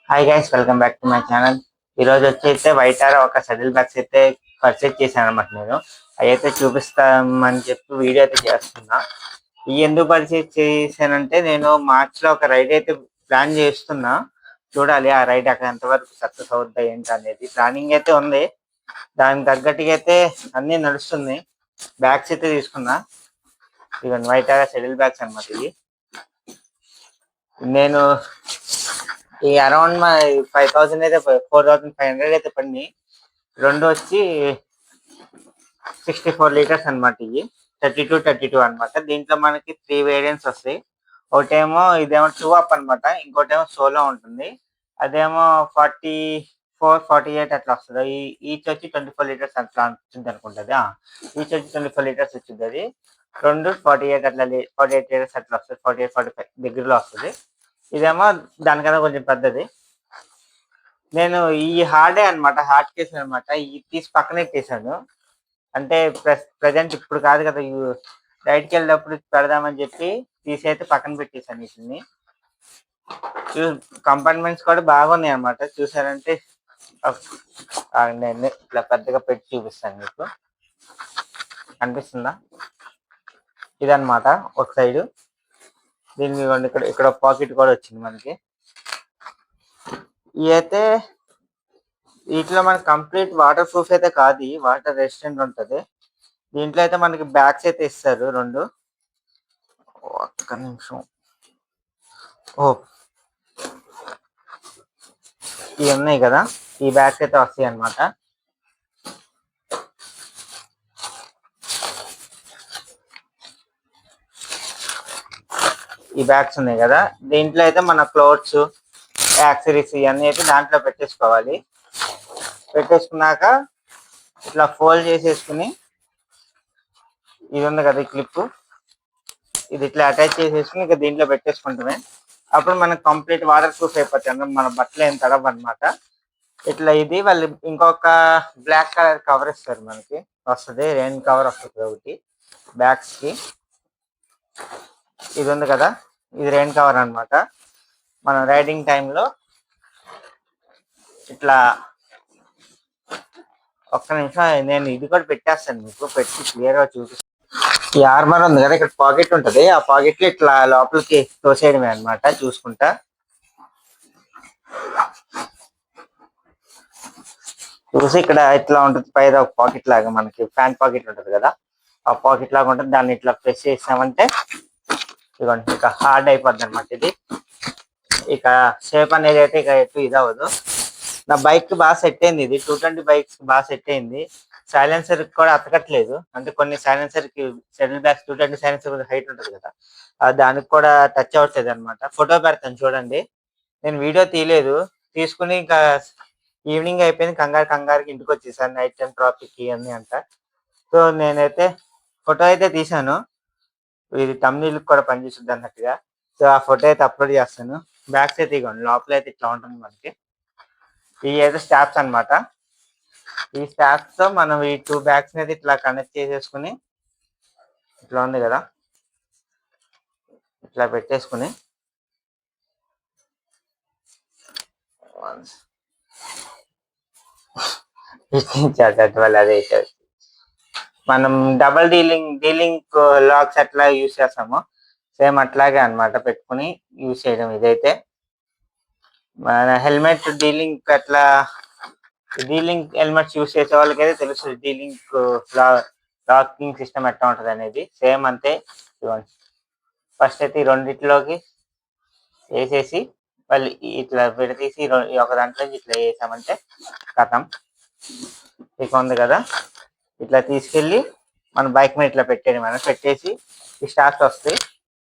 Hi guys, welcome back to my channel. ఈరోజు వచ్చి వైటార ఒక షటిల్ బ్యాగ్స్ అయితే పర్చేజ్ చేశాను అనమాట. నేను అవి అయితే చూపిస్తామని చెప్పి వీడియో అయితే చేస్తున్నా. ఇవి ఎందుకు పర్చేజ్ చేశానంటే, నేను మార్చ్లో ఒక రైడ్ అయితే ప్లాన్ చేస్తున్నా. చూడాలి ఆ రైడ్ అక్కడ ఎంతవరకు సక్సెస్ అవుద్దా ఏంటి అనేది ప్లానింగ్ అయితే ఉంది. దానికి తగ్గట్టుగా అయితే అన్నీ నడుస్తుంది. బ్యాగ్స్ అయితే తీసుకున్నా. ఇవన్నీ వైటార షటిల్ బ్యాగ్స్ అనమాట. ఇవి నేను ఈ అరౌండ్ మా 5,000 అయితే 4,500 అయితే పడింది. రెండు వచ్చి 64 లీటర్స్ అనమాట. ఇవి 32 అనమాట. దీంట్లో మనకి 3 వేరియంట్స్ వస్తాయి. ఒకటేమో ఇదేమో 2 అప్ అనమాట, ఇంకోటేమో సోలో ఉంటుంది. అదేమో 44, 48 అట్లా వస్తుంది. ఈచ్ వచ్చి 24 లీటర్స్ అట్లా వచ్చింది అనుకుంటుంది. ఈచ్ వచ్చి 24 లీటర్స్ వచ్చింది. అది రెండు 48 అట్లా 48 లీటర్స్ అట్లా వస్తుంది. 48, 45 దగ్గరలో వస్తుంది. ఇదేమో దానికన్నా కొంచెం పెద్దది. నేను ఈ హార్డే అనమాట, హార్డ్ కేసు అనమాట. ఇది తీసి పక్కన పెట్టేశాను. అంటే ప్రజెంట్ ఇప్పుడు కాదు కదా, రైడ్కి వెళ్ళినప్పుడు పెడదామని చెప్పి తీసి అయితే పక్కన పెట్టేశాను. వీటిని కంపార్ట్మెంట్స్ కూడా బాగున్నాయి అనమాట. చూసారంటే నేను ఇట్లా పెద్దగా పెట్టి చూపిస్తాను మీకు. అనిపిస్తుందా? ఇదనమాట ఒక సైడు. దీనికి ఇక్కడ పాకెట్ కూడా వచ్చింది మనకి. ఇవి అయితే వీటిలో మనకి కంప్లీట్ వాటర్ ప్రూఫ్ అయితే కాదు, వాటర్ రెసిస్టెంట్ ఉంటుంది. దీంట్లో అయితే మనకి బ్యాగ్స్ అయితే ఇస్తారు రెండు. ఒక్క నిమిషం. ఇవి ఉన్నాయి కదా, ఈ బ్యాగ్స్ అయితే వస్తాయి అన్నమాట. ఈ బ్యాగ్స్ ఉన్నాయి కదా, దీంట్లో అయితే మన క్లోత్స్, యాక్సరీస్ ఇవన్నీ అయితే దాంట్లో పెట్టేసుకోవాలి. పెట్టేసుకున్నాక ఇట్లా ఫోల్డ్ చేసేసుకుని, ఇది ఉంది కదా ఈ క్లిప్, ఇది ఇట్లా అటాచ్ చేసేసుకుని ఇక దీంట్లో పెట్టేసుకుంటామే. అప్పుడు మనకు కంప్లీట్ వాటర్ ప్రూఫ్ అయిపోతాయి అన్నమాట. మన బట్టలు ఏం తడవు అనమాట. ఇట్లా ఇది వాళ్ళు ఇంకొక బ్లాక్ కలర్ కవర్ ఇస్తారు మనకి, వస్తుంది రెయిన్ కవర్ వస్తుంది ఒకటి బ్యాగ్స్ కి. ఇది ఉంది కదా, ఇది రెయిన్ కవర్ అనమాట. మనం రైడింగ్ టైంలో ఇట్లా ఒక్క నిమిషం నేను ఇది కూడా పెట్టేస్తాను మీకు, పెట్టి క్లియర్ గా చూపిస్తాను. ఈ ఆర్మర్ ఉంది కదా, ఇక్కడ పాకెట్ ఉంటది. ఆ పాకెట్ లో ఇట్లా లోపలికి తోసేయడమే అనమాట. చూసుకుంటా చూసి ఇక్కడ ఇట్లా ఉంటుంది. పైన ఒక పాకెట్ లాగా మనకి ప్యాంట్ పాకెట్ ఉంటుంది కదా, ఆ పాకెట్ లాగా ఉంటుంది. దాన్ని ఇట్లా ప్రెస్ చేసామంటే ఇదిగోండి, ఇక హార్డ్ అయిపోద్ది అనమాట. ఇది ఇక షేప్ అనేది అయితే ఇక ఎటు ఇది అవ్వదు. నా బైక్ బాగా సెట్ అయింది. ఇది 220 బైక్స్ బాగా సెట్ అయింది. సైలెన్సర్ కూడా అతకట్లేదు. అంటే కొన్ని సైలెన్సర్ కి షటిల్ బ్యాగ్స్ 220 సైలెన్సర్ హైట్ ఉంటుంది కదా, దానికి కూడా టచ్ అవ్వట్లేదు అనమాట. ఫోటో పెడతాను చూడండి. నేను వీడియో తీయలేదు, తీసుకుని ఇంకా ఈవినింగ్ అయిపోయింది. కంగారుకి ఇంటికి వచ్చేసాను. నైట్ టైం ట్రాఫిక్ ఇవన్నీ అంట. సో నేనైతే ఫోటో అయితే తీసాను. ఇది తమ్నీళ్ళకి కూడా పనిచేస్తుంది అన్నట్టుగా. సో ఆ ఫోటో అయితే అప్లోడ్ చేస్తాను. బ్యాగ్స్ అయితే ఇవ్వండి, లోపల అయితే ఇట్లా ఉంటుంది మనకి. ఇవి అయితే స్టాప్స్ అనమాట. ఈ స్టాప్స్ తో మనం ఈ 2 బ్యాగ్స్ అనేది ఇట్లా కనెక్ట్ చేసేసుకుని, ఇట్లా ఉంది కదా, ఇట్లా పెట్టేసుకుని అదే మనం డబల్ డీలింగ్ లాక్స్ ఎట్లా యూజ్ చేస్తామో సేమ్ అట్లాగే అనమాట. పెట్టుకుని యూజ్ చేయడం. ఇదైతే మన హెల్మెట్ డీలింగ్ హెల్మెట్స్ యూజ్ చేసే వాళ్ళకైతే తెలుస్తుంది డీలింగ్ లాకింగ్ సిస్టమ్ ఎట్లా ఉంటుంది అనేది. సేమ్ అంతే. ఫస్ట్ అయితే ఈ రెండిట్లోకి వేసేసి వాళ్ళు ఇట్లా విడతీసి ఒక దాంట్లో ఇట్లా వేసామంటే కథం. ఇక ఉంది కదా, ఇట్లా తీసుకెళ్ళి మన బైక్ మీద ఇట్లా పెట్టేది. మనం పెట్టేసి ఈ స్టార్ట్స్ వస్తాయి.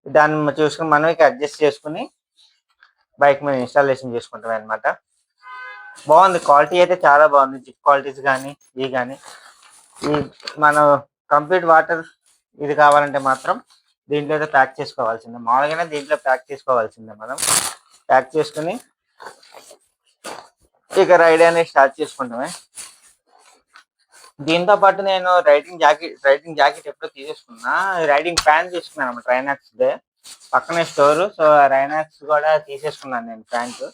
దాన్ని చూసుకుని మనం ఇక అడ్జస్ట్ చేసుకుని బైక్ మీద ఇన్స్టాలేషన్ చేసుకుంటాం అనమాట. బాగుంది, క్వాలిటీ అయితే చాలా బాగుంది. జిప్ క్వాలిటీస్ కానీ ఇవి కానీ. ఈ మనం కంప్లీట్ వాటర్ ఇది కావాలంటే మాత్రం దీంట్లో అయితే ప్యాక్ చేసుకోవాల్సిందే. మామూలుగానే దీంట్లో ప్యాక్ చేసుకోవాల్సిందే. మనం ప్యాక్ చేసుకుని ఇక రైడ్ అనేది స్టార్ట్ చేసుకుంటామే. దీంతో పాటు నేను రైడింగ్ జాకెట్ ఎప్పుడో తీసేసుకున్నా. రైడింగ్ ప్యాంట్ తీసుకున్నాను అనమాట, రైనాక్స్ దే. పక్కనే స్టోర్. సో రైనాక్స్ కూడా తీసేసుకున్నాను నేను ప్యాంటు.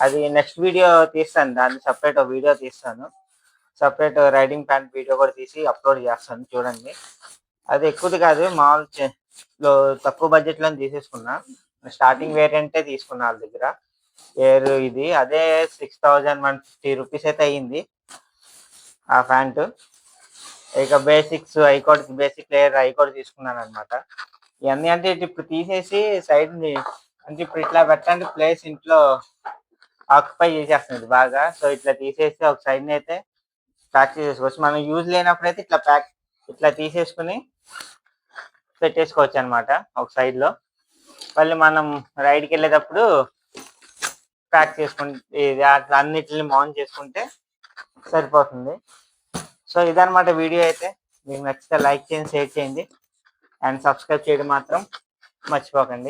అది నెక్స్ట్ వీడియో తీస్తాను, దాన్ని సపరేట్ వీడియో తీస్తాను. సపరేట్ రైడింగ్ ప్యాంట్ వీడియో కూడా తీసి అప్లోడ్ చేస్తాను, చూడండి. అది ఎక్కువది కాదు, మామూలు తక్కువ బడ్జెట్లో తీసేసుకున్నా. స్టార్టింగ్ వేరియంటే తీసుకున్నా వాళ్ళ దగ్గర. ఎయిర్ ఇది అదే 6150 రూపీస్ అయితే అయ్యింది ఆ ప్యాంటు. ఇక బేసిక్స్ ఐకోడ్, బేసిక్ లేయర్ ఐకోడ్ తీసుకున్నాను అనమాట. ఇవన్నీ అంటే ఇప్పుడు తీసేసి సైడ్ అంటే ఇప్పుడు ఇట్లా పెట్టండి ప్లేస్ ఇంట్లో ఆక్యుపై చేసేస్తుంది బాగా. సో ఇట్లా తీసేసి ఒక సైడ్ అయితే ప్యాక్ చేసేసుకోవచ్చు. మనం యూజ్ లేనప్పుడు అయితే ఇట్లా తీసేసుకుని పెట్టేసుకోవచ్చు అనమాట ఒక సైడ్ లో. మళ్ళీ మనం రైడ్కి వెళ్ళేటప్పుడు ప్యాక్ చేసుకుంటే అన్నిటిని మౌంట్ చేసుకుంటే సరిపోతుంది. సో ఇదనమాట వీడియో అయితే. మీకు నచ్చితే లైక్ చేయండి, షేర్ చేయండి అండ్ సబ్స్క్రైబ్ చేయడం మాత్రం మర్చిపోకండి.